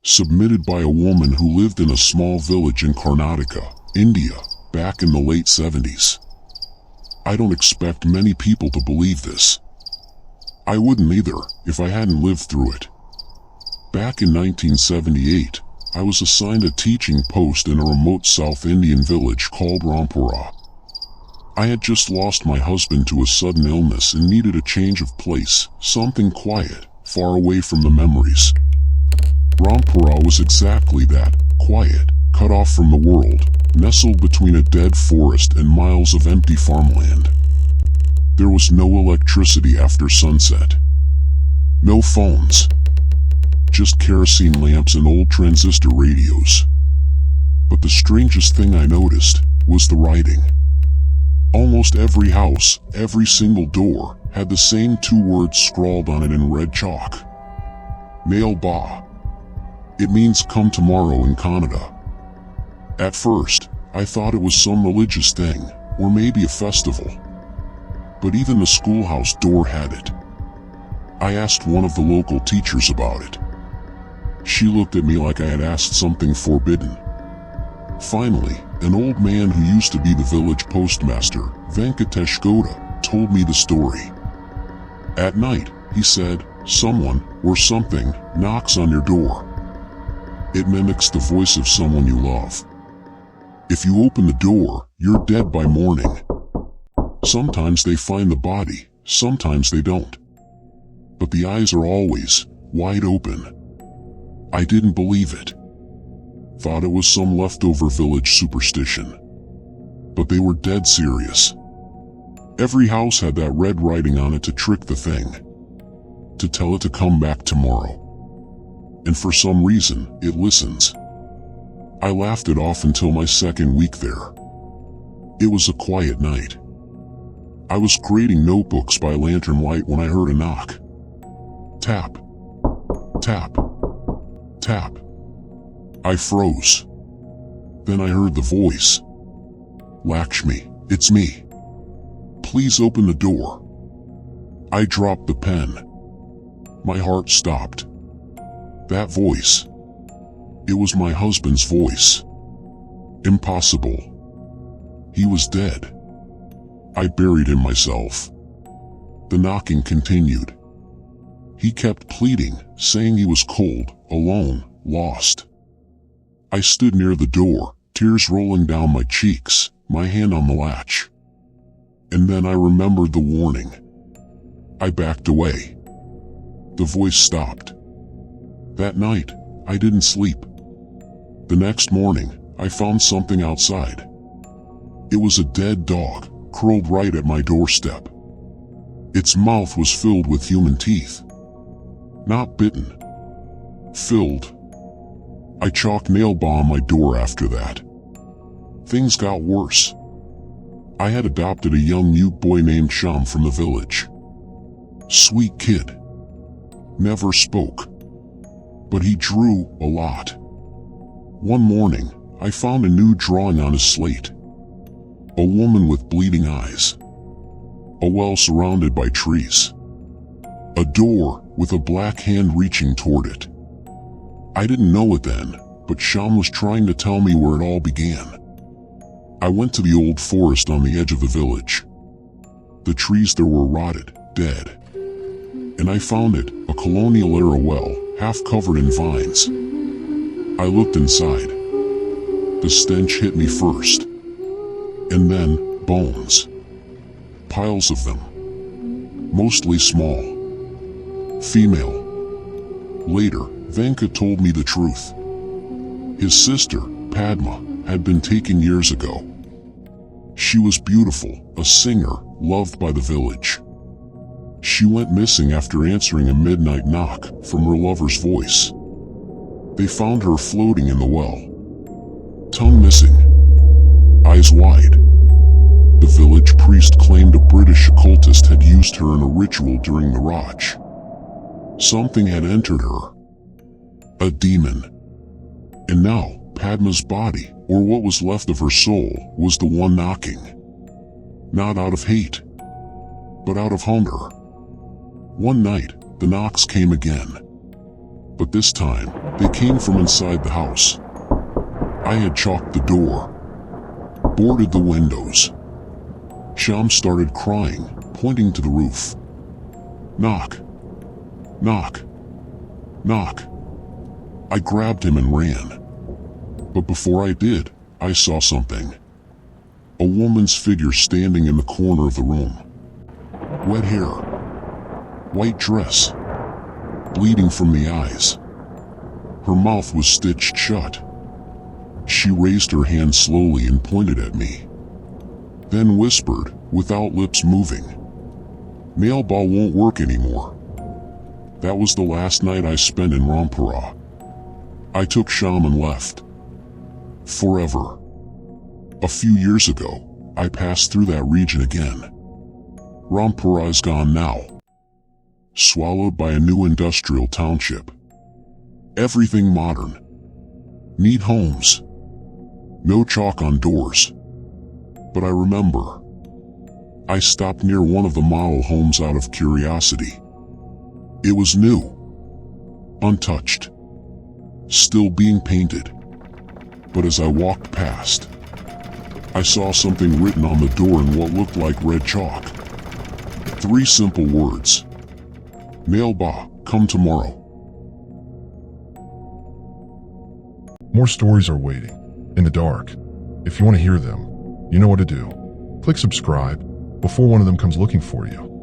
submitted by a woman who lived in a small village in Karnataka, India, back in the late 70s. I don't expect many people to believe this. I wouldn't either, if I hadn't lived through it. Back in 1978, I was assigned a teaching post in a remote South Indian village called Rampura. I had just lost my husband to a sudden illness and needed a change of place, something quiet, far away from the memories. Rampura was exactly that, quiet, cut off from the world, nestled between a dead forest and miles of empty farmland. There was no electricity after sunset. No phones. Just kerosene lamps and old transistor radios. But the strangest thing I noticed was the writing. Almost every house, every single door, had the same two words scrawled on it in red chalk. Naale Baa. It means come tomorrow in Kannada. At first, I thought it was some religious thing, or maybe a festival. But even the schoolhouse door had it. I asked one of the local teachers about it. She looked at me like I had asked something forbidden. Finally, an old man who used to be the village postmaster, Venkatesh Gowda, told me the story. At night, he said, someone, or something, knocks on your door. It mimics the voice of someone you love. If you open the door, you're dead by morning. Sometimes they find the body, sometimes they don't. But the eyes are always wide open. I didn't believe it. Thought it was some leftover village superstition. But they were dead serious. Every house had that red writing on it to trick the thing. To tell it to come back tomorrow. And for some reason, it listens. I laughed it off until my second week there. It was a quiet night. I was grading notebooks by lantern light when I heard a knock. Tap. Tap. Tap. I froze. Then I heard the voice. Lakshmi, it's me. Please open the door. I dropped the pen. My heart stopped. That voice. It was my husband's voice. Impossible. He was dead. I buried him myself. The knocking continued. He kept pleading, saying he was cold, alone, lost. I stood near the door, tears rolling down my cheeks, my hand on the latch. And then I remembered the warning. I backed away. The voice stopped. That night, I didn't sleep. The next morning, I found something outside. It was a dead dog, curled right at my doorstep. Its mouth was filled with human teeth. Not bitten. Filled. I chalked Naale Baa on my door after that. Things got worse. I had adopted a young mute boy named Sham from the village. Sweet kid. Never spoke. But he drew a lot. One morning, I found a new drawing on his slate. A woman with bleeding eyes. A well surrounded by trees. A door with a black hand reaching toward it. I didn't know it then, but Sham was trying to tell me where it all began. I went to the old forest on the edge of the village. The trees there were rotted, dead. And I found it, a colonial-era well, half covered in vines. I looked inside. The stench hit me first. And then, bones. Piles of them. Mostly small. Female. Later, Venka told me the truth. His sister, Padma, had been taken years ago. She was beautiful, a singer, loved by the village. She went missing after answering a midnight knock from her lover's voice. They found her floating in the well. Tongue missing. Eyes wide. The village priest claimed a British occultist had used her in a ritual during the Raj. Something had entered her. A demon. And now, Padma's body, or what was left of her soul, was the one knocking. Not out of hate, but out of hunger. One night, the knocks came again. But this time, they came from inside the house. I had chalked the door, boarded the windows. Sham started crying, pointing to the roof. Knock. Knock. Knock. I grabbed him and ran. But before I did, I saw something. A woman's figure standing in the corner of the room. Wet hair. White dress. Bleeding from the eyes. Her mouth was stitched shut. She raised her hand slowly and pointed at me. Then whispered, without lips moving, "Naale Baa won't work anymore." That was the last night I spent in Rampura. I took Sham and left. Forever. A few years ago, I passed through that region again. Rampura is gone now. Swallowed by a new industrial township. Everything modern. Neat homes. No chalk on doors. But I remember. I stopped near one of the model homes out of curiosity. It was new. Untouched. Still being painted. But as I walked past, I saw something written on the door in what looked like red chalk. 3 simple words. Naale Baa, come tomorrow. More stories are waiting, in the dark. If you want to hear them, you know what to do. Click subscribe before one of them comes looking for you.